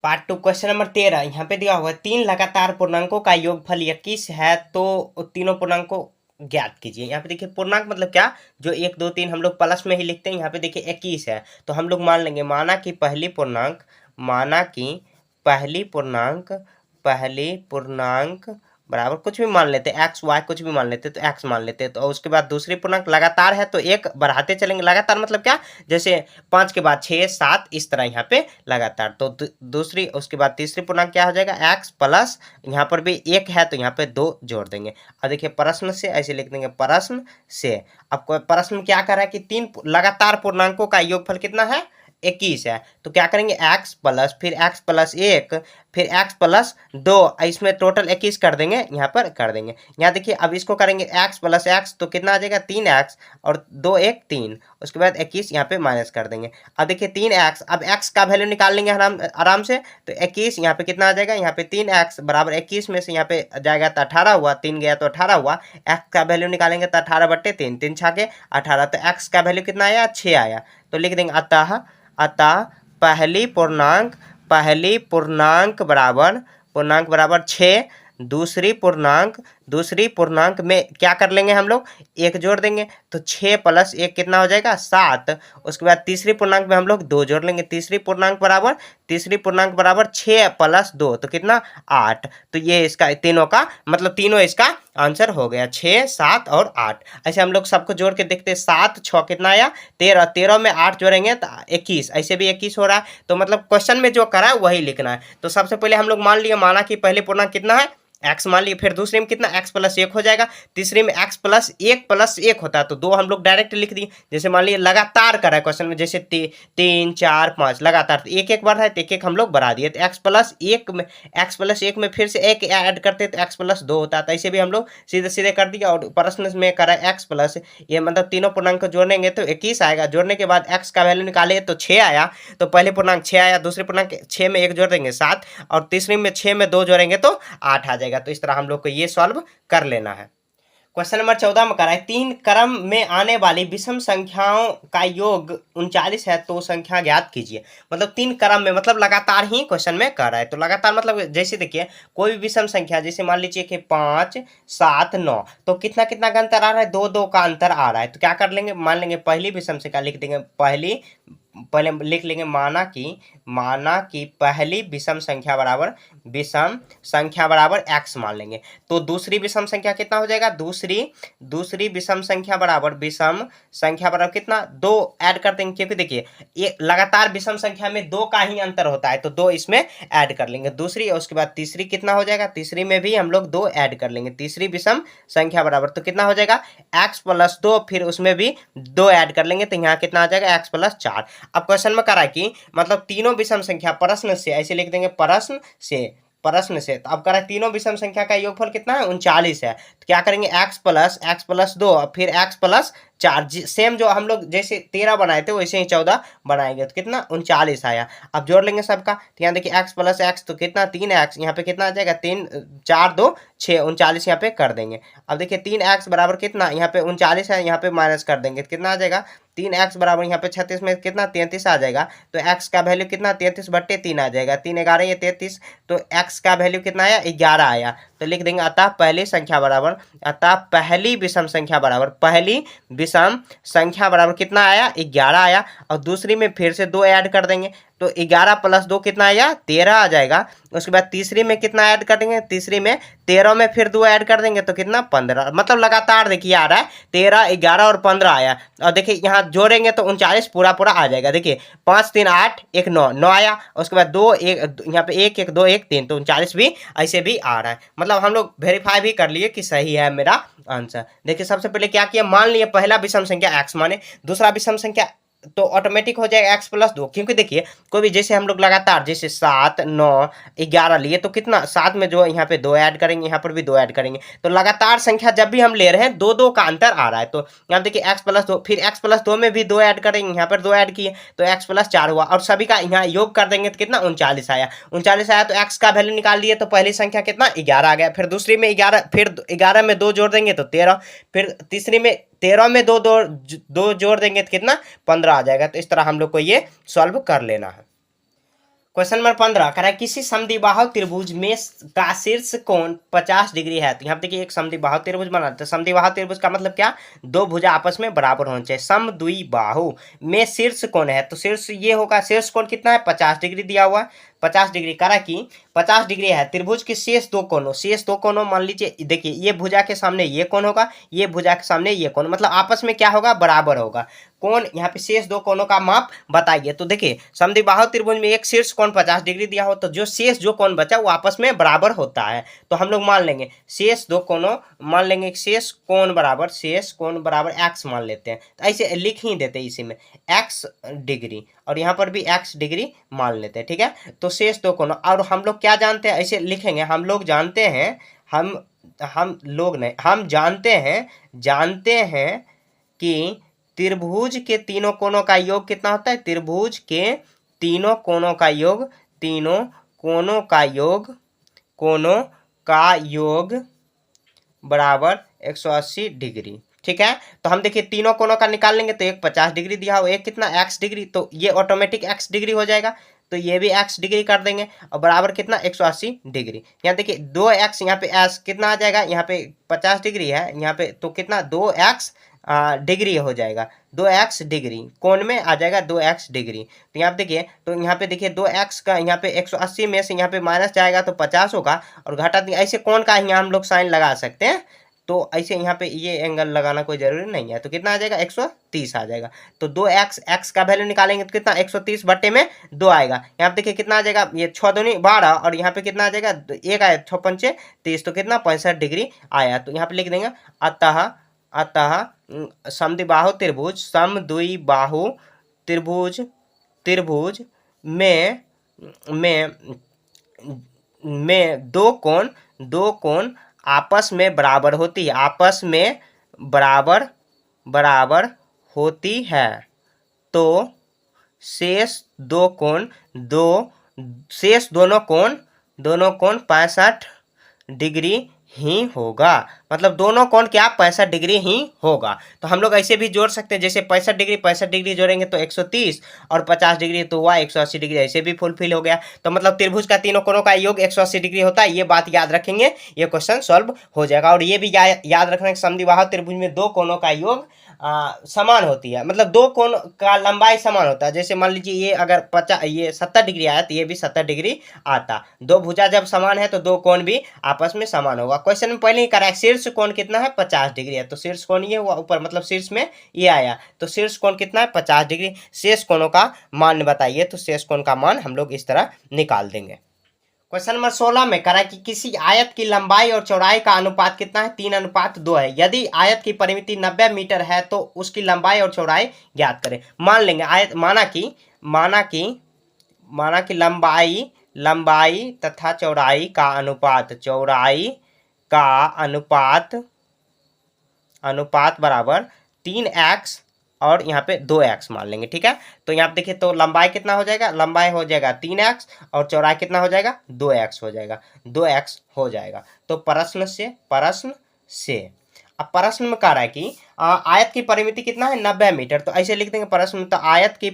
Part 2 question number 13 यहाँ पे दिया हुआ है तीन लगातार पूर्णांकों का योगफल 21 है तो तीनों पूर्णांकों ज्ञात कीजिए। यहाँ पे देखिए पूर्णांक मतलब क्या, जो 1 2 3 हम लोग प्लस में ही लिखते हैं। यहाँ पे देखिए 21 है तो हम लोग मान लेंगे, माना कि पहली पूर्णांक बराबर कुछ भी मान लेते हैं, एक्स वाई कुछ भी मान लेते हैं तो एक्स मान लेते हैं। तो उसके बाद दूसरी पूर्णांक लगातार है तो एक बढ़ाते चलेंगे। लगातार मतलब क्या, जैसे 5 के बाद 6 7 इस तरह यहाँ पे लगातार। तो दूसरी उसके बाद तीसरी पूर्णांक क्या हो जाएगा, एक्स प्लस यहाँ पर भी एक है तो यहाँ पे 2 जोड़ देंगे। अब देखिए प्रश्न से ऐसे लिख देंगे, प्रश्न से। अब प्रश्न क्या कर रहा है कि तीन लगातार पूर्णांकों का योगफल कितना है, 21 है। तो क्या करेंगे, एक्स प्लस फिर एक्स प्लस एक फिर एक्स प्लस 2, इसमें टोटल 21 कर देंगे, यहाँ पर कर देंगे। यहाँ देखिए अब इसको करेंगे एक्स प्लस एक्स तो कितना आ जाएगा 3x और 2 1 3, उसके बाद 21 यहाँ पे माइनस कर देंगे। अब देखिए 3x, अब x का वैल्यू निकाल लेंगे आराम से। तो 21 यहाँ पे कितना आ जाएगा, यहाँ पे 3x बराबर 21 में से यहाँ पे जाएगा तो 18 हुआ, 3 गया तो 18 हुआ। x का वैल्यू निकालेंगे तो 18/3, 3 छाके 18, तो x का वैल्यू कितना आया, 6 आया। तो लिख देंगे अतः अतः पहली पूर्णांक बराबर 6। दूसरी पूर्णांक में क्या कर लेंगे हम लोग, एक जोड़ देंगे तो 6 प्लस 1 कितना हो जाएगा 7। उसके बाद तीसरी पूर्णांक में हम लोग 2 जोड़ लेंगे। तीसरी पूर्णांक बराबर 6 प्लस 2 तो कितना 8। तो ये इसका तीनों का मतलब तीनों इसका आंसर हो गया, 6 7 और 8। ऐसे हम लोग सबको जोड़ के देखते हैं, 7 6 कितना आया 13, 13 में 8 जोड़ेंगे तो 21, ऐसे भी 21 हो रहा है। तो मतलब क्वेश्चन में जो करा है वही लिखना है। तो सबसे पहले हम लोग माना कि पहले पूर्णांक कितना है, एक्स मान लिए। फिर दूसरे में कितना, एक्स प्लस एक हो जाएगा। तीसरे में एक्स प्लस एक होता है तो 2 हम लोग डायरेक्ट लिख दिए। जैसे मान लिए लगातार करा है क्वेश्चन में, जैसे 3 4 5 लगातार, तो एक एक बढ़ रहा है तो एक एक हम लोग बढ़ा दिए। तो एक्स प्लस एक में फिर से एक ऐड करते तो एक्स प्लस 2 होता है। तो ऐसे भी हम लोग सीधे सीधे कर दिया। और प्रश्न में करा एक्स प्लस, ये मतलब तीनों पूर्णांक को जोड़ेंगे तो 21 आएगा। जोड़ने के बाद एक्स का वैल्यू निकाले तो 6 आया। तो पहले पूर्णांक 6 आया, दूसरे पूर्णांक 6 में एक जोड़ देंगे 7, और तीसरी में 6 में 2 जोड़ेंगे तो 8 आ जाएगा। तो इस तरह हम लोग को ये सॉल्व कर लेना है। क्वेश्चन नंबर 14 में करा है तीन क्रम में आने वाली विषम संख्याओं का योग 39 है तो संख्या ज्ञात कीजिए। मतलब तीन क्रम में मतलब लगातार ही क्वेश्चन में कर रहा है। तो लगातार मतलब जैसे देखिए कोई भी विषम संख्या, जैसे मान लीजिए कि 5 7 9, तो कितना कितना का अंतर आ रहा है, 2 2 का अंतर आ रहा है। तो क्या कर लेंगे, मान लेंगे पहली विषम संख्या लिख देंगे, पहले लिख लेंगे माना कि पहली विषम संख्या बराबर एक्स मान लेंगे। तो दूसरी विषम संख्या कितना हो जाएगा, दूसरी विषम संख्या बराबर कितना 2 ऐड कर देंगे, क्योंकि देखिए ये लगातार विषम संख्या में 2 का ही अंतर होता है तो 2 इसमें ऐड कर लेंगे दूसरी। और उसके बाद तीसरी कितना हो जाएगा, तीसरी में भी हम लोग 2 ऐड कर लेंगे। तीसरी विषम संख्या बराबर तो कितना हो जाएगा एक्स प्लस 2, फिर उसमें भी 2 ऐड कर लेंगे तो यहाँ कितना आ जाएगा एक्स प्लस 4। अब क्वेश्चन में करा कि मतलब तीनों विषम संख्या प्रश्न से, ऐसे लिख देंगे प्रश्न से। तो अब करा तीनों विषम संख्या का योगफल कितना है 39 है। तो क्या करेंगे एक्स प्लस 2 फिर एक्स प्लस 4, सेम जो हम लोग जैसे 13 बनाए थे वैसे ही 14 बनाएंगे तो कितना 39 आया। अब जोड़ लेंगे सबका। तो यहाँ देखिए एक्स प्लस एक्स तो कितना 3x, यहाँ पे कितना आ जाएगा 3 4 2 6, 39 यहाँ पे कर देंगे। अब देखिए 3x बराबर कितना, यहाँ पे 39 है, यहाँ पे माइनस कर देंगे तो कितना आ जाएगा 3x बराबर यहाँ पे 36 में कितना 33 आ जाएगा। तो x का वैल्यू कितना 33/3 आ जाएगा, 3 11 ये 33, तो x का वैल्यू कितना आया 11 आया। तो लिख देंगे अतः पहली विषम संख्या बराबर कितना आया 11 आया। और दूसरी में फिर से 2 ऐड कर देंगे तो 11 प्लस 2 कितना आया 13 आ जाएगा। उसके बाद तीसरी में कितना ऐड कर देंगे, तीसरी में 13 में फिर 2 ऐड कर देंगे तो कितना 15। मतलब लगातार देखिए आ रहा है 13 11 और 15 आया। और देखिए यहाँ जोड़ेंगे तो 39 पूरा आ जाएगा। देखिए 5 3 8 1 9 आया। उसके बाद 2 1 यहाँ पे 1 1 2 1 3, तो 39 भी ऐसे भी आ रहा है। मतलब हम लोग वेरीफाई भी कर लिए कि सही है मेरा आंसर। देखिए सबसे पहले क्या किया, मान लिया पहला विषम संख्या एक्स माने, दूसरा विषम संख्या तो ऑटोमेटिक हो जाएगा एक्स प्लस 2, क्योंकि देखिए कोई भी जैसे हम लोग लगातार जैसे 7 9 11 लिए तो कितना 7 में जो यहाँ पे 2 ऐड करेंगे, यहाँ पर भी 2 ऐड करेंगे। तो लगातार संख्या जब भी हम ले रहे हैं 2 2 का अंतर आ रहा है। तो यहाँ देखिए एक्स प्लस 2, फिर एक्स प्लस 2 में भी 2 ऐड करेंगे, यहाँ पर 2 ऐड किए तो एक्स प्लस 4 हुआ। और सभी का यहाँ योग कर देंगे तो कितना 39 आया। 39 आया तो एक्स का वैल्यू निकाल दिए तो पहली संख्या कितना 11 आ गया। फिर दूसरी में 11, फिर 11 में 2 जोड़ देंगे तो 13, फिर तीसरी में 13 में 2 जोड़ देंगे तो कितना 15 आ जाएगा। तो इस तरह हम लोग को ये सॉल्व कर लेना है। क्वेश्चन नंबर 15 कह रहा है किसी समद्विबाहु त्रिभुज में का शीर्ष कोण 50 डिग्री है। तो यहाँ पे देखिए एक समद्विबाहु त्रिभुज बना, तो समद्विबाहु त्रिभुज का मतलब क्या, दो भुजा आपस में बराबर होना चाहिए। समद्विबाहु में शीर्ष कोण है, तो शीर्ष ये होगा, शीर्ष कोण कितना है 50 डिग्री दिया हुआ है, 50 डिग्री करा कि 50 डिग्री है। त्रिभुज के शेष दो कोणों, शेष दो कोणों मान लीजिए, देखिए ये भुजा के सामने ये कोण होगा, ये भुजा के सामने ये कोण, मतलब आपस में क्या होगा, बराबर होगा। कोण यहाँ पे शेष दो कोणों का माप बताइए। तो देखिए समद्विबाहु त्रिभुज में एक शीर्ष कोण 50 डिग्री दिया हो, तो जो शेष जो कोण बचा वो आपस में बराबर होता है। तो हम लोग मान लेंगे शेष दो कोणों, मान लेंगे शेष कोण बराबर x मान लेते हैं। तो ऐसे लिख ही देते हैं इसी में x डिग्री, और यहाँ पर भी x डिग्री मान लेते हैं, ठीक है। तो शेष दो कोणों, और हम लोग क्या जानते हैं, ऐसे लिखेंगे, हम लोग जानते हैं, हम लोग नहीं, हम जानते हैं कि त्रिभुज के तीनों कोणों का योग कितना होता है, त्रिभुज के तीनों कोणों का योग बराबर 180 डिग्री, ठीक है। तो हम देखिए तीनों कोणों का निकाल लेंगे, तो एक 50 डिग्री दिया हो, एक कितना x डिग्री, तो ये ऑटोमेटिक x डिग्री हो जाएगा, तो ये भी x डिग्री कर देंगे, और बराबर कितना 180 डिग्री। यहाँ देखिए 2x, यहाँ पे s कितना आ जाएगा, यहाँ पे 50 डिग्री है यहाँ पे, तो कितना 2x डिग्री हो जाएगा, 2x डिग्री कोण में आ जाएगा 2x डिग्री। तो यहाँ पे देखिए, तो यहाँ पे देखिए 2x का यहाँ पे 180 में से यहाँ पे माइनस जाएगा तो 50 होगा, और घटा दिए, ऐसे कोण का यहाँ हम लोग साइन लगा सकते हैं। तो ऐसे यहाँ पे ये एंगल लगाना कोई जरूरी नहीं है, तो कितना आ जाएगा 130 आ जाएगा। तो 2x का वैल्यू निकालेंगे तो कितना 130 बट्टे में 2 आएगा। यहाँ पे देखिए कितना आ जाएगा, ये 6 दूनी 12, और यहाँ पे कितना आ जाएगा, एक आया 6 पंचे 30, तो कितना 65 डिग्री आया। तो यहाँ पे लिख देंगे अतः समद्विबाहु त्रिभुज में दो कोण आपस में बराबर होती है, तो शेष दोनों कोण 65 डिग्री ही होगा, मतलब दोनों कोण क्या 65 डिग्री ही होगा। तो हम लोग ऐसे भी जोड़ सकते हैं, जैसे 65 डिग्री जोड़ेंगे तो 130, और 50 डिग्री तो वह 180 डिग्री, ऐसे भी फुलफिल हो गया। तो मतलब त्रिभुज का तीनों कोणों का योग 180 डिग्री होता है, ये बात याद रखेंगे, ये क्वेश्चन सॉल्व हो जाएगा। और ये भी याद रखना कि समद्विबाहु त्रिभुज में दो कोणों का योग समान होती है, मतलब दो कोण का लंबाई समान होता है। जैसे मान लीजिए ये अगर 70 डिग्री आया तो ये भी 70 डिग्री आता, दो भुजा जब समान है तो दो कोण भी आपस में समान होगा। क्वेश्चन में पहले ही करा है, शीर्ष कोण कितना है 50 डिग्री है, तो शीर्ष कोण ये हुआ ऊपर, मतलब शीर्ष में ये आया, तो शीर्ष कोण कितना है 50 डिग्री। शेष कोणों का मान बताइए, तो शेष कोण का मान हम लोग इस तरह निकाल देंगे। क्वेश्चन नंबर 16 में करा कि किसी आयत की लंबाई और चौड़ाई का अनुपात कितना है, 3:2 है। यदि आयत की परिमिति 90 मीटर है तो उसकी लंबाई और चौड़ाई ज्ञात करें। मान लेंगे आयत, माना कि लंबाई तथा चौड़ाई का अनुपात बराबर 3x और यहाँ पे 2x मान लेंगे, ठीक है। तो यहाँ पे देखिए, तो लंबाई कितना हो जाएगा, लंबाई हो जाएगा 3x, और चौड़ाई कितना हो जाएगा 2x हो जाएगा। तो प्रश्न से अब प्रश्न में कह रहा है कि आयत की परिमिति कितना है 90 मीटर, तो ऐसे लिख देंगे प्रश्न में। तो आयत की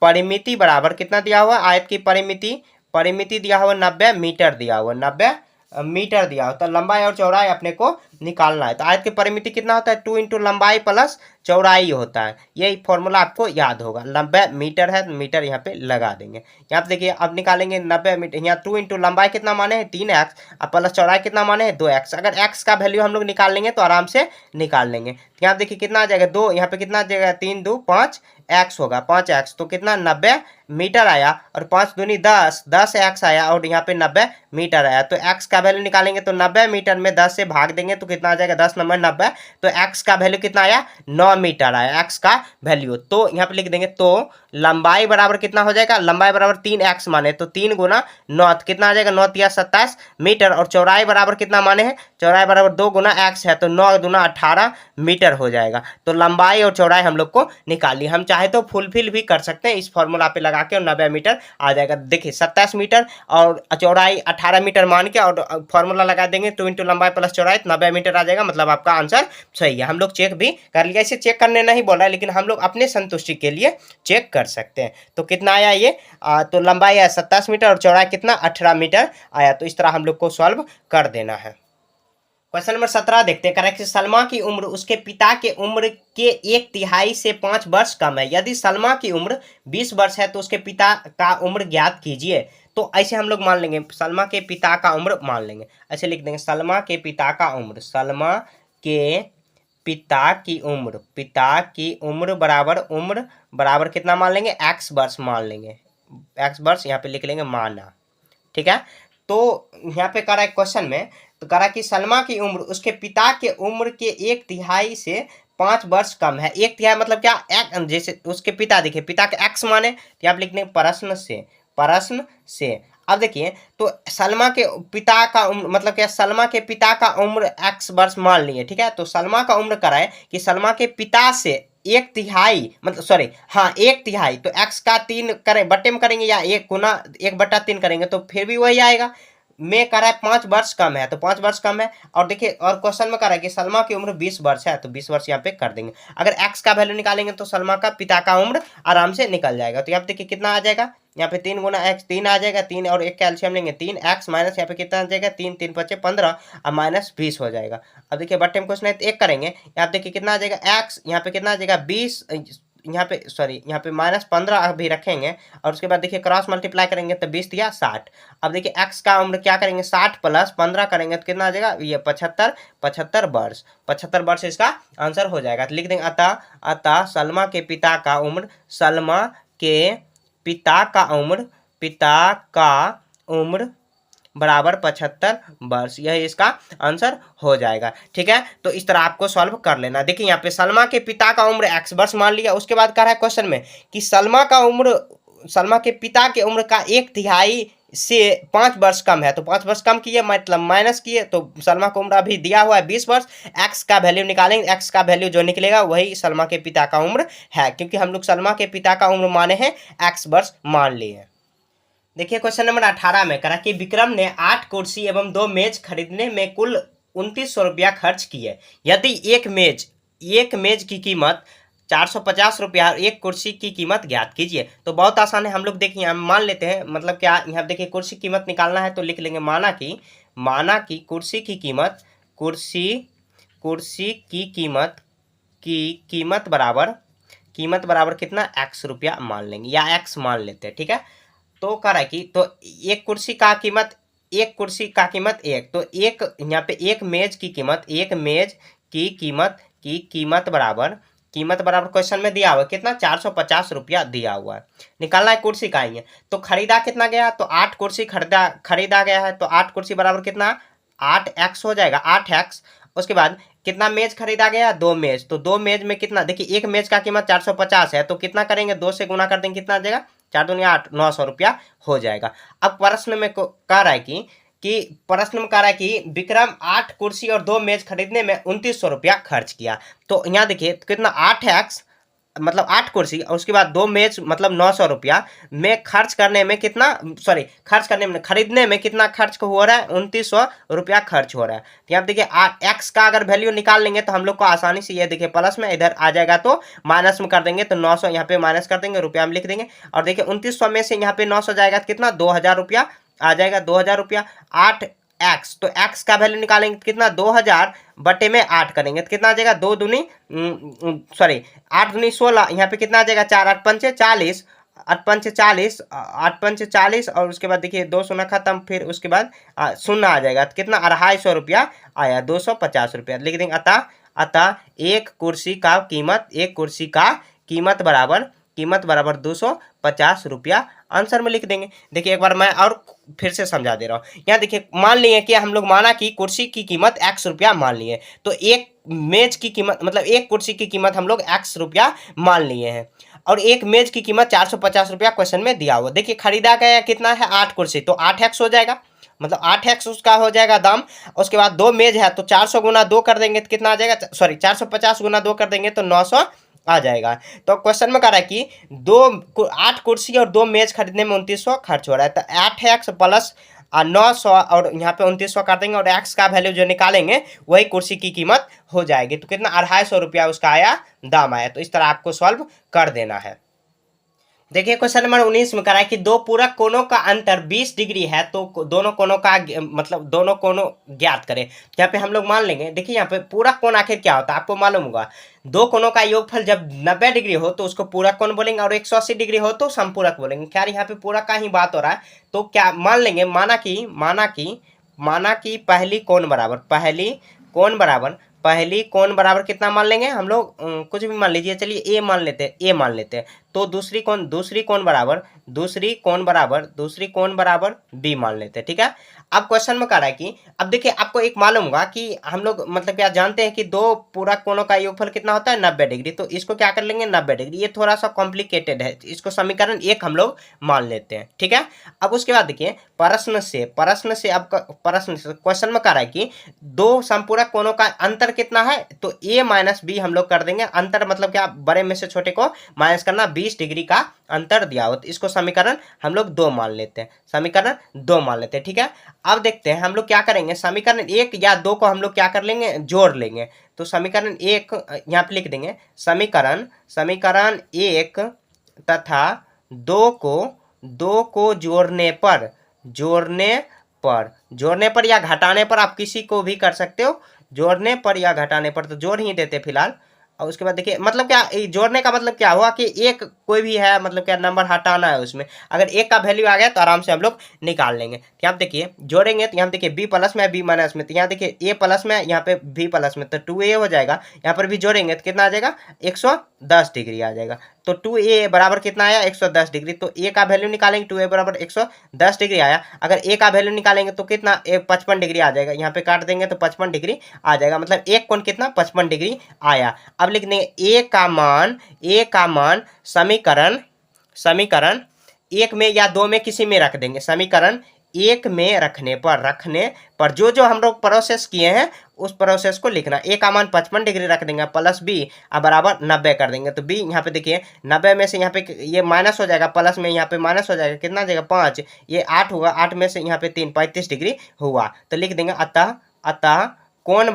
परिमिति बराबर कितना दिया हुआ, आयत की परिमिति दिया हुआ 90 मीटर दिया हुआ, 90 मीटर दिया हो, तो लंबाई और चौड़ाई अपने को निकालना है। तो आयत की परिमिति कितना होता है, 2 इंटू लंबाई प्लस चौड़ाई होता है। यही फॉर्मूला आपको याद होगा। 90 मीटर है तो मीटर यहाँ पे लगा देंगे। यहाँ पे देखिए अब निकालेंगे 90 मीटर, यहाँ 2 इंटू लंबाई कितना माने हैं 3x, और प्लस चौड़ाई कितना माने हैं 2x। अगर x का वैल्यू हम लोग निकाल लेंगे तो आराम से निकाल लेंगे। यहाँ देखिए कितना आ जाएगा 2, यहाँ पे कितना आ जाएगा 3 2 5 x होगा, 5x, तो कितना 90 मीटर आया, और 5 दूनी 10 x आया, और यहाँ पे 90 मीटर आया। तो x का वैल्यू निकालेंगे तो 90 मीटर में 10 से भाग देंगे तो कितना आ जाएगा 10 नंबर 90, तो x का वैल्यू कितना आया 9 मीटर आया x का वैल्यू। तो यहाँ पे लिख देंगे, तो लंबाई बराबर कितना हो जाएगा, लंबाई बराबर 3x माने, तो 3 गुना 9 कितना आ जाएगा 9 या 27 मीटर, और चौड़ाई बराबर कितना माने हैं, चौड़ाई बराबर 2 गुना x है, तो 9 दूना 18 मीटर हो जाएगा। तो लंबाई और चौड़ाई हम लोग को निकाल ली। हम चाहे तो फुलफिल भी कर सकते हैं इस फॉर्मूला पे लगा के, और 90 मीटर आ जाएगा। देखिए 27 मीटर और चौड़ाई 18 मीटर मान के, और फॉर्मूला लगा देंगे 2 इंटू लंबाई प्लस चौड़ाई, 90 मीटर आ जाएगा, मतलब आपका आंसर सही है। हम लोग चेक भी कर लिया, इसे चेक करने नहीं बोल रहा है, लेकिन हम लोग अपने संतुष्टि के लिए चेक कर सकते हैं। तो कितना आया ये, तो लंबाई है 27 मीटर और चौड़ाई कितना 18 मीटर आया। तो इस तरह हम लोग को सॉल्व कर देना है। क्वेश्चन नंबर 17 देखते हैं। करेक्ट, सलमा की उम्र उसके पिता के उम्र के 1/3 से 5 वर्ष कम है। यदि सलमा की उम्र 20 वर्ष है तो उसके पिता का उम्र ज्ञात कीजिए। तो ऐसे हम लोग मान लेंगे, सलमा के पिता का उम्र मान लेंगे, ऐसे लिख देंगे सलमा के पिता का उम्र, सलमा के पिता की उम्र बराबर कितना मान लेंगे, x वर्ष मान लेंगे, x वर्ष यहाँ पे लिख लेंगे माना। ठीक है, तो यहाँ पे करा है क्वेश्चन में, तो करा कि सलमा की उम्र उसके पिता के उम्र के 1/3 से 5 वर्ष कम है। 1/3 मतलब क्या, जैसे उसके पिता, देखिए पिता के x माने, तो यहाँ पे लिखने प्रश्न से। अब देखिए, तो सलमा के पिता का उम्र मतलब क्या, सलमा के पिता का उम्र x वर्ष मान लिए। ठीक है, तो सलमा का उम्र करा है कि सलमा के पिता से 1/3 मतलब सॉरी हाँ 1/3, तो x का 3 करें बट्टे में करेंगे या 1/3 करेंगे तो फिर भी वही आएगा। में कह रहा है 5 वर्ष कम है, तो 5 वर्ष कम है। और देखिए, और क्वेश्चन में कह रहा है कि सलमा की उम्र 20 वर्ष है, तो 20 वर्ष यहाँ पे कर देंगे। अगर x का वैल्यू निकालेंगे तो सलमा का पिता का उम्र आराम से निकल जाएगा। तो यहाँ पे देखिए कितना आ जाएगा, यहाँ पे 3 गुना x 3 आ जाएगा, 3 और 1 कैल्शियम लेंगे 3x माइनस यहाँ पे कितना आ जाएगा 3 3 5 15 और माइनस 20 हो जाएगा। अब देखिए बट्टे में क्वेश्चन है तो 1 करेंगे, यहाँ पे देखिए कितना आ जाएगा x, यहाँ पे कितना आ जाएगा 20, यहाँ पे सॉरी यहाँ पे -15 अभी रखेंगे और उसके बाद देखिए क्रॉस मल्टीप्लाई करेंगे तो 20 या 60। अब देखिए x का उम्र क्या करेंगे 60 प्लस 15 करेंगे तो कितना आ जाएगा ये 75 वर्ष, 75 वर्ष इसका आंसर हो जाएगा। तो लिख देंगे अतः सलमा के पिता का उम्र बराबर 75 वर्ष, यह इसका आंसर हो जाएगा। ठीक है, तो इस तरह आपको सॉल्व कर लेना। देखिए यहाँ पे सलमा के पिता का उम्र x वर्ष मान लिया, उसके बाद कह रहा है क्वेश्चन में कि सलमा के पिता के उम्र का 1/3 से 5 वर्ष कम है, तो 5 वर्ष कम किए मतलब माइनस किए, तो सलमा का उम्र अभी दिया हुआ है 20 वर्ष, x का वैल्यू निकालेंगे, x का वैल्यू जो निकलेगा वही सलमा के पिता का उम्र है, क्योंकि हम लोग सलमा के पिता का उम्र माने हैं x वर्ष मान लिए। देखिए क्वेश्चन नंबर 18 में करा कि विक्रम ने 8 कुर्सी एवं 2 मेज खरीदने में कुल 2900 रुपया खर्च किए। यदि एक मेज की कीमत 450 रुपया और एक कुर्सी की कीमत ज्ञात कीजिए। तो बहुत आसान है, हम लोग देखिए हम मान लेते हैं, मतलब क्या यहाँ देखिए कुर्सी की कीमत निकालना है तो लिख लेंगे माना कि कुर्सी की कीमत बराबर कितना x रुपया मान लेंगे या x मान लेते हैं। ठीक है, तो कह रहा है कि तो एक कुर्सी का कीमत एक, तो एक यहाँ पे एक मेज की कीमत बराबर क्वेश्चन में दिया हुआ है कितना 450 रुपया दिया हुआ है। निकालना है कुर्सी का ही है, तो खरीदा कितना गया, तो 8 कुर्सी खरीदा गया है, तो 8 कुर्सी बराबर कितना 8x हो जाएगा 8x। उसके बाद कितना मेज खरीदा गया 2 मेज, तो 2 मेज में कितना, देखिए एक मेज का कीमत 450 है, तो कितना करेंगे 2 से गुना कर देंगे, कितना आ जाएगा 4 दूनी 8 900 रुपया हो जाएगा। अब प्रश्न में कह रहा है कि विक्रम 8 कुर्सी और 2 मेज खरीदने में 2900 रुपया खर्च किया। तो यहाँ देखिए कितना 8x मतलब 8 कुर्सी और उसके बाद 2 मेज मतलब 900 रुपया में खरीदने में कितना खर्च हो रहा है 2900 रुपया खर्च हो रहा है। तो यहाँ देखिए x का अगर वैल्यू निकाल लेंगे तो हम लोग को आसानी से ये देखिए प्लस में इधर आ जाएगा तो माइनस में कर देंगे, तो 900 यहाँ पे माइनस कर देंगे, रुपया में लिख देंगे। और देखिए 2900 में से यहाँ पे 900 जाएगा तो कितना 2000 रुपया आ जाएगा, 2000 रुपया 8x, तो x का वैल्यू निकालेंगे तो कितना 2000 बटे में 8 करेंगे तो कितना आ जाएगा 8 दूनी 16, यहाँ पे कितना आ जाएगा 4 8 पंचे 40, 8 पंचे 40 और उसके बाद देखिए 2 शून्य खत्म, फिर उसके बाद शून्य आ जाएगा तो कितना 250 रुपया आया 250 रुपया। लिख देंगे अतः एक कुर्सी का कीमत बराबर 250 रुपया आंसर में लिख देंगे। देखिए एक बार मैं और फिर से समझा दे रहा हूँ। यहाँ देखिए मान लिए कि हम लोग माना कि कुर्सी की कीमत x रुपया मान लिए, तो एक मेज की कीमत मतलब एक कुर्सी की कीमत हम लोग x रुपया मान लिए हैं और एक मेज की कीमत 450 रुपया क्वेश्चन में दिया हुआ। देखिए खरीदा गया कितना है 8 कुर्सी, तो 8x हो जाएगा, मतलब 8x उसका हो जाएगा दाम। उसके बाद 2 मेज है तो 400 गुना 2 कर देंगे तो कितना आ जाएगा 450 गुना 2 कर देंगे तो 900 आ जाएगा। तो क्वेश्चन में कह रहा है कि 8 कुर्सी और 2 मेज खरीदने में 2900 खर्च हो रहा है, तो 8x प्लस 900 और यहाँ पे 2900 कर देंगे और एक्स का वैल्यू जो निकालेंगे वही कुर्सी की कीमत हो जाएगी। तो कितना 250 रुपया उसका आया, दाम आया। तो इस तरह आपको सॉल्व कर देना है। देखिए क्वेश्चन नंबर 19 में करा है कि दो पूरक कोणों का अंतर 20 डिग्री है, तो दोनों कोणों का मतलब दोनों कोणों ज्ञात करें। यहाँ पे हम लोग मान लेंगे, देखिए यहाँ पे पूरक कोण आखिर क्या होता है आपको मालूम होगा। दो कोणों का योगफल जब 90 डिग्री हो तो उसको पूरक कोण बोलेंगे और 180 डिग्री हो तो समपूरक बोलेंगे। खैर यहाँ पे पूरक का ही बात हो रहा है, तो क्या मान लेंगे, माना कि पहली कोण बराबर कितना मान लेंगे हम लोग, कुछ भी मान लीजिए, चलिए ए मान लेते हैं। तो दूसरी कोण बराबर बी मान लेते हैं, ठीक है। अब क्वेश्चन में कह रहा है कि अब देखिए आपको एक मालूम होगा कि हम लोग मतलब क्या जानते हैं कि दो पूरक कोणों का योगफल कितना होता है 90 डिग्री। तो इसको क्या कर लेंगे 90 डिग्री, ये थोड़ा सा कॉम्प्लिकेटेड है, इसको समीकरण 1 हम लोग मान लेते हैं, ठीक है। अब उसके बाद देखिए प्रश्न से अब प्रश्न से क्वेश्चन में कह रहा है कि दो समपूरक कोणों का अंतर कितना है, तो a माइनस बी हम लोग कर देंगे। अंतर मतलब क्या, बड़े में से छोटे को माइनस करना, 20 डिग्री का अंतर दिया हो, तो इसको समीकरण हम लोग 2 मान लेते हैं, ठीक है। अब देखते हैं हम लोग क्या करेंगे, समीकरण 1 या 2 को हम लोग क्या कर लेंगे, जोड़ लेंगे। तो समीकरण 1 यहाँ पे लिख देंगे, समीकरण 1 तथा 2 को जोड़ने पर या घटाने पर, आप किसी को भी कर सकते हो, जोड़ने पर या घटाने पर, तो जोड़ ही देते फिलहाल। और उसके बाद देखिए मतलब क्या, जोड़ने का मतलब क्या हुआ कि एक कोई भी है, मतलब क्या नंबर हटाना है उसमें, अगर एक का वैल्यू आ गया तो आराम से हम लोग निकाल लेंगे। तो यहाँ पे देखिए जोड़ेंगे, तो यहाँ देखिए बी प्लस में बी माइनस में, तो यहाँ देखिए ए प्लस में, यहाँ पे बी प्लस में, तो 2a हो जाएगा। यहाँ पर भी जोड़ेंगे तो कितना आ जाएगा 110 डिग्री आ जाएगा। तो 2a बराबर कितना आया 110 डिग्री। तो a का वैल्यू निकालेंगे, 2a बराबर 110 डिग्री आया। अगर a का वैल्यू निकालेंगे तो कितना 55 डिग्री आ जाएगा। यहाँ पे काट देंगे तो 55 डिग्री आ जाएगा, मतलब एक कोण कितना 55 डिग्री आया। अब लिख देंगे a का मान समीकरण 1 में या 2 में किसी में रख देंगे। समीकरण 1 में रखने पर जो हम लोग प्रोसेस किए हैं उस प्रोसेस को लिखना। ए का मान 55 डिग्री रख देंगे, प्लस बी अब बराबर 90 कर देंगे। तो बी यहाँ पे देखिए 90 में से यहाँ पे ये माइनस हो जाएगा, प्लस में यहाँ पे माइनस हो जाएगा, कितना आ जाएगा 5, ये 8 होगा, 8 में से यहाँ पे 3 35 डिग्री हुआ। तो लिख देंगे अतः कोण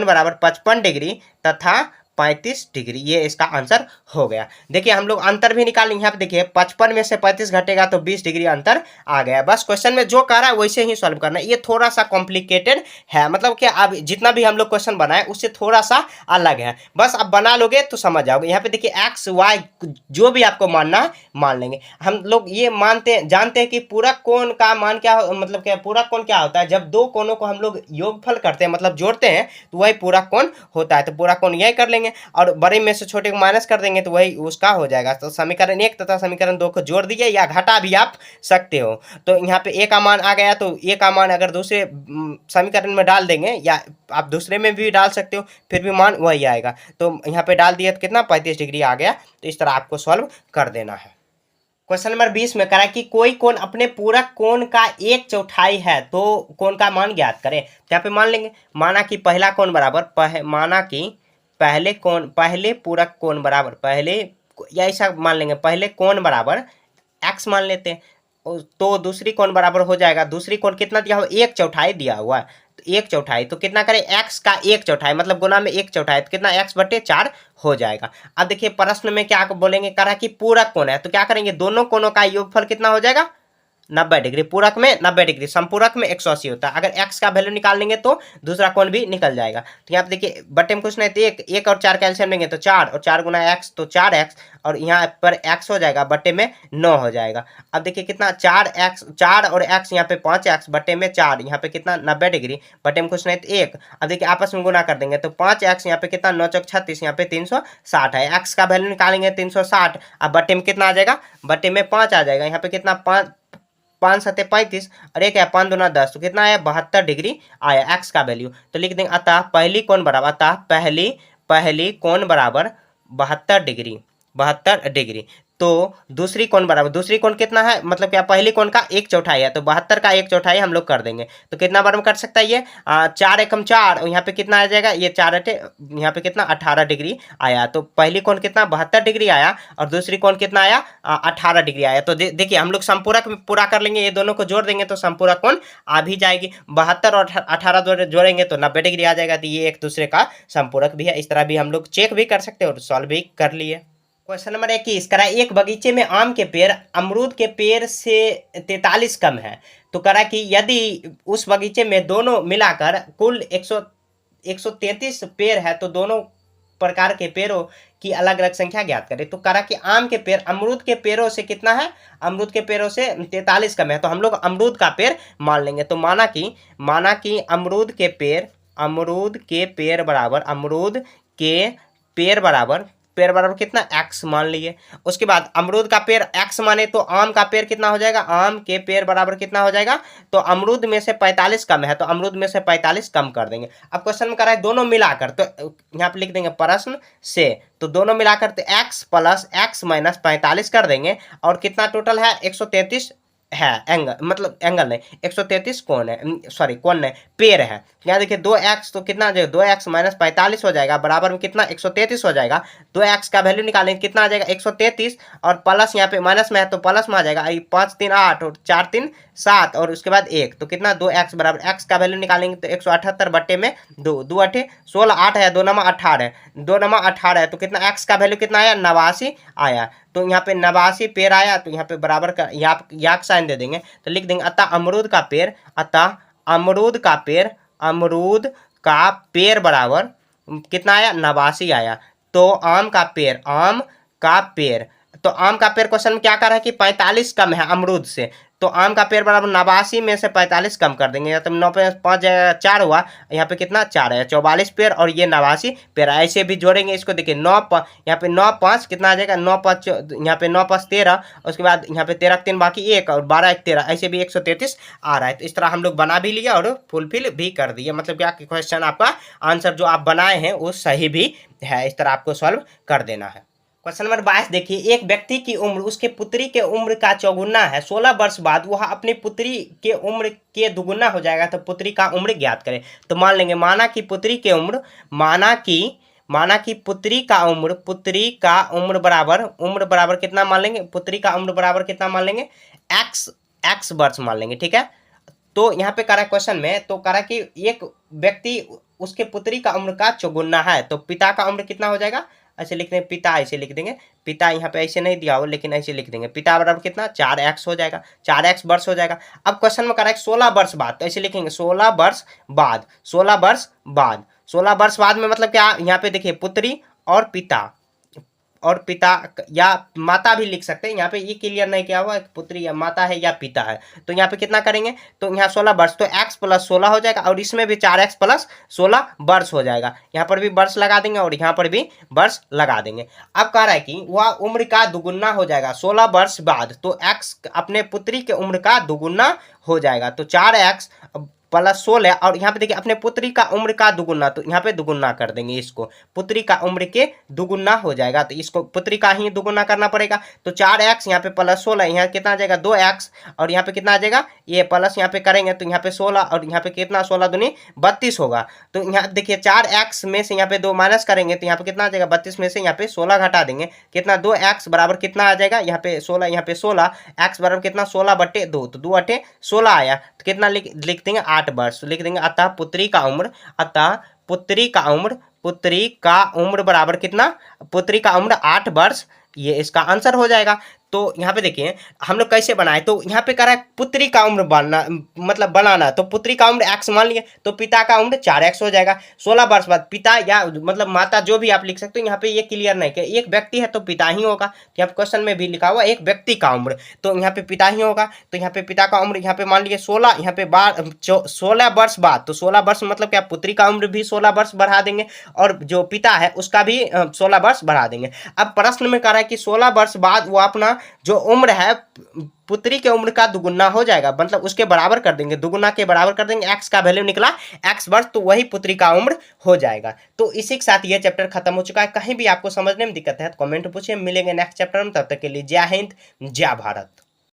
बराबर 55 डिग्री तथा 35 डिग्री, ये इसका आंसर हो गया। देखिए हम लोग अंतर भी निकालेंगे। यहाँ पे देखिए 55 में से 35 घटेगा तो 20 डिग्री अंतर आ गया। बस क्वेश्चन में जो कह रहा है वैसे ही सॉल्व करना है। ये थोड़ा सा कॉम्प्लिकेटेड है, मतलब कि अब जितना भी हम लोग क्वेश्चन बनाए उससे थोड़ा सा अलग है। बस अब बना लोगे तो समझ जाओगे। यहाँ पे देखिए एक्स वाई जो भी आपको मानना है मान लेंगे। हम लोग ये जानते हैं कि पूरक कोण का मान क्या, मतलब क्या पूरक कोण क्या होता है, जब दो कोणों को हम लोग योगफल करते हैं मतलब जोड़ते हैं तो वही पूरक कोण होता है। तो पूरक कोण यही कर लेंगे और बड़े में से छोटे को माइनस कर देंगे तो वही उसका हो जाएगा। तो समीकरण 1 तथा समीकरण 2 को जोड़ दीजिए या घटा भी आप सकते हो। तो यहाँ पे ए का मान आ गया, तो ए का मान अगर दूसरे समीकरण में डाल देंगे या आप दूसरे में भी डाल सकते हो, फिर भी मान वही आएगा। तो यहाँ पे डाल दिया तो कितना 35 डिग्री आ गया। तो इस तरह आपको सॉल्व कर देना है। क्वेश्चन नंबर 20 में करा कि कोई कोण अपने पूरक कोण का 1/4 है तो कोण का मान ज्ञात करें। तो यहाँ पे मान लेंगे, माना कि पहला कोण बराबर माना कि पहले पूरक कोण बराबर या ऐसा मान लेंगे, पहले कोण बराबर x मान लेते हैं, तो दूसरी कोण बराबर हो जाएगा, दूसरी कोण कितना दिया हुआ 1/4 दिया हुआ है। तो 1/4 तो कितना करें x का 1/4 मतलब गुना में 1/4 तो कितना x/4 हो जाएगा। अब देखिए प्रश्न में क्या बोलेंगे, करा कि पूरक कोण है तो क्या करेंगे, दोनों कोणों का योगफल कितना हो जाएगा 90 डिग्री, पूरक में 90 डिग्री, समपूरक में 180 होता है। अगर x का वैल्यू निकाल लेंगे तो दूसरा कोण भी निकल जाएगा। तो यहाँ पे देखिए बट्टे में कुछ नहीं, तो एक और 4 कैल्शियम लेंगे तो 4 और 4 गुना x तो 4x और यहाँ पर x हो जाएगा, बट्टे में 9 हो जाएगा। अब देखिए कितना 4 और x यहाँ पे 5x बट्टे में 4, यहाँ पे कितना 90 डिग्री, बट्टे में कुछ नहीं तो 1। अब देखिए आपस में गुना कर देंगे तो 5x यहाँ पे कितना 9 चौक 36, यहाँ पे 360 है। x का वैल्यू निकालेंगे 360, अब बट्टे में कितना आ जाएगा, बट्टे में 5 आ जाएगा। यहाँ पे कितना 5 7 35 और एक है 5 दूना 10, तो कितना आया 72 डिग्री आया x का वैल्यू। तो लिख देंगे अतः पहली कोण बराबर 72 डिग्री। तो दूसरी कोण बराबर, दूसरी कोण कितना है, मतलब क्या पहली कोण का 1/4 है, तो 72 का 1/4 हम लोग कर देंगे। तो कितना बार में कर सकता है ये 4 एकम 4, और यहाँ पे कितना आ जाएगा, ये 4 अठे यहाँ पे कितना 18 डिग्री आया। तो पहली कोण कितना 72 डिग्री आया, और दूसरी कोण कितना आया 18 डिग्री आया। तो देखिए हम लोग संपूरक पूरा कर लेंगे, ये दोनों को जोड़ देंगे तो संपूरक कोण आ भी जाएगी। 72 और 18 जोड़ेंगे तो 90 डिग्री आ जाएगा। तो ये एक दूसरे का संपूरक भी है। इस तरह भी हम लोग चेक भी कर सकते हैं और सॉल्व भी कर लिए। क्वेश्चन नंबर 21 करा, एक बगीचे में आम के पेड़ अमरूद के पेड़ से 43 कम है। तो करा कि यदि उस बगीचे में दोनों मिलाकर कुल 133 पेड़ है तो दोनों प्रकार के पेड़ों की अलग अलग संख्या ज्ञात करें। तो करा कि आम के पेड़ अमरूद के पेड़ों से कितना है, अमरूद के पेड़ों से 43 कम है। तो हम लोग अमरूद का पेड़ मान लेंगे। तो माना कि अमरूद के पेड़ बराबर, अमरूद के पेड़ बराबर कितना x मान लिए। उसके बाद अमरूद का पेड़ x माने तो आम का पेड़ कितना हो जाएगा, आम के पेड़ बराबर कितना हो जाएगा, तो अमरूद में से 45 कम है तो अमरूद में से 45 कम कर देंगे। अब क्वेश्चन में करा है दोनों मिलाकर, तो यहाँ पे लिख देंगे प्रश्न से, तो दोनों मिलाकर तो x प्लस x माइनस 45 कर देंगे, और कितना टोटल है 133 है, एंगल मतलब एंगल नहीं 133 कोण है, सॉरी कोण नहीं पेड़ है। यहाँ देखिए 2x तो कितना आ जाएगा, 2x माइनस 45 हो जाएगा बराबर में कितना 133 हो जाएगा। 2x का वैल्यू निकालेंगे कितना आ जाएगा 133, और प्लस यहाँ पे माइनस में है तो प्लस में आ जाएगा 5 3 8 और 4 3 7 और उसके बाद 1, तो कितना 2x बराबर x का वैल्यू निकालेंगे तो 178 बट्टे में 2, 2 8 16, 8 है 2 नमा 18, 2 नमा 18 है, तो कितना x का वैल्यू कितना आया 89 आया। तो यहाँ पे 89 पेड़ आया, तो यहाँ पे बराबर का या साइन दे देंगे, तो लिख देंगे अतः अमरूद का पेड़ बराबर कितना आया 89 आया। तो आम का पेड़ तो आम का पेड़ क्वेश्चन में क्या कर रहा है कि 45 कम है अमरूद से, तो आम का पेड़ बराबर 89 में से 45 कम कर देंगे, तो 9 पे 5 4 हुआ, यहाँ पे कितना 4 है 44 पेड़, और ये 89 पेड़ ऐसे भी जोड़ेंगे इसको। देखिए 9 यहाँ पे 9 5 कितना आ जाएगा 9 5 यहाँ पे 9 5 13, उसके बाद यहाँ पे 13 3 बाकी 1 और 12 1 13, ऐसे भी 133 आ रहा है। तो इस तरह हम लोग बना भी लिया और फुलफिल भी कर दिए, मतलब क्या क्वेश्चन आपका आंसर जो आप बनाए हैं वो सही भी है। इस तरह आपको सॉल्व कर देना है। क्वेश्चन नंबर 22 देखिए, एक व्यक्ति की उम्र उसके पुत्री के उम्र का चौगुना है। 16 वर्ष बाद वह अपनी पुत्री के उम्र के दुगुना हो जाएगा, तो पुत्री का उम्र ज्ञात करें। तो मान लेंगे माना कि पुत्री पुत्री का उम्र बराबर कितना मान लेंगे, पुत्री का उम्र बराबर कितना मान लेंगे x वर्ष मान लेंगे, ठीक है। तो यहाँ पे करा क्वेश्चन में, तो करा कि एक व्यक्ति उसके पुत्री का उम्र का चौगुना है, तो पिता का उम्र कितना हो जाएगा, ऐसे लिख देंगे पिता, ऐसे लिख देंगे पिता, यहाँ पे ऐसे नहीं दिया हो लेकिन ऐसे लिख देंगे पिता बराबर कितना 4x हो जाएगा, 4x वर्ष हो जाएगा। अब क्वेश्चन में करा है 16 वर्ष बाद, तो ऐसे लिखेंगे 16 वर्ष बाद में मतलब क्या, यहाँ पे देखिए पुत्री और पिता या माता भी लिख सकते हैं, यहाँ पे ये क्लियर नहीं किया हुआ पुत्री या माता है या पिता है। तो यहाँ पे कितना करेंगे, तो यहाँ 16 वर्ष, तो x प्लस 16 हो जाएगा, और इसमें भी 4x प्लस 16 वर्ष हो जाएगा। यहाँ पर भी वर्ष लगा देंगे और यहाँ पर भी वर्ष लगा देंगे। अब कह रहा है कि वह उम्र का दुगुना हो जाएगा 16 वर्ष बाद, तो x अपने पुत्री के उम्र का दुगुना हो जाएगा, तो 4x प्लस 16, और यहाँ पे देखिए अपने पुत्री का उम्र का दुगुना, तो यहाँ पे दुगुना कर देंगे इसको, पुत्री का उम्र के दुगुना हो जाएगा, तो इसको पुत्री का ही दुगुना करना पड़ेगा। तो 4x यहाँ पे प्लस 16, यहाँ कितना आ जाएगा 2x, और यहाँ पे कितना आ जाएगा ये प्लस यहाँ पे करेंगे तो यहाँ पे 16, और यहाँ पे कितना 16 दूनी 32 होगा। तो यहाँ देखिए 4x में से यहाँ पे 2 माइनस करेंगे तो यहाँ पे कितना आ जाएगा 32 में से यहाँ पे 16 घटा देंगे, कितना 2x बराबर कितना आ जाएगा, यहाँ पे 16, यहाँ पे 16, x बराबर कितना 16 बट्टे 2, तो 2 8 16 आया, तो कितना लिख देंगे 8 वर्ष लिख देंगे। अतः पुत्री का उम्र बराबर कितना, पुत्री का उम्र 8 वर्ष, ये इसका आंसर हो जाएगा। तो यहाँ पे देखिए हम लोग कैसे बनाए, तो यहाँ पे कह रहा है पुत्री का उम्र बनाना, तो पुत्री का उम्र x मान लिए, तो पिता का उम्र 4x हो जाएगा। 16 वर्ष बाद पिता या मतलब माता जो भी आप लिख सकते हो, यहाँ पे ये क्लियर नहीं कि एक व्यक्ति है तो पिता ही होगा, तो यहाँ पे क्वेश्चन में भी लिखा हुआ एक व्यक्ति का उम्र, तो यहाँ पे पिता ही होगा, तो यहाँ पे पिता का उम्र यहाँ पे मान लिए 16, यहाँ पे 16 वर्ष बाद, तो 16 वर्ष मतलब क्या पुत्री का उम्र भी 16 वर्ष बढ़ा देंगे, और जो पिता है उसका भी 16 वर्ष बढ़ा देंगे। अब प्रश्न में कह रहा है कि 16 वर्ष बाद वो अपना जो उम्र है पुत्री की उम्र का दुगुना हो जाएगा, मतलब उसके बराबर कर देंगे, दुगुना के बराबर कर देंगे, एक्स का वैल्यू निकला एक्स वर्ष, तो वही पुत्री का उम्र हो जाएगा। तो इसी के साथ ये चैप्टर खत्म हो चुका है। कहीं भी आपको समझने में दिक्कत है तो कमेंट पूछिए, मिलेंगे नेक्स्ट चैप्टर में, तब तक के लिए जय हिंद जय भारत।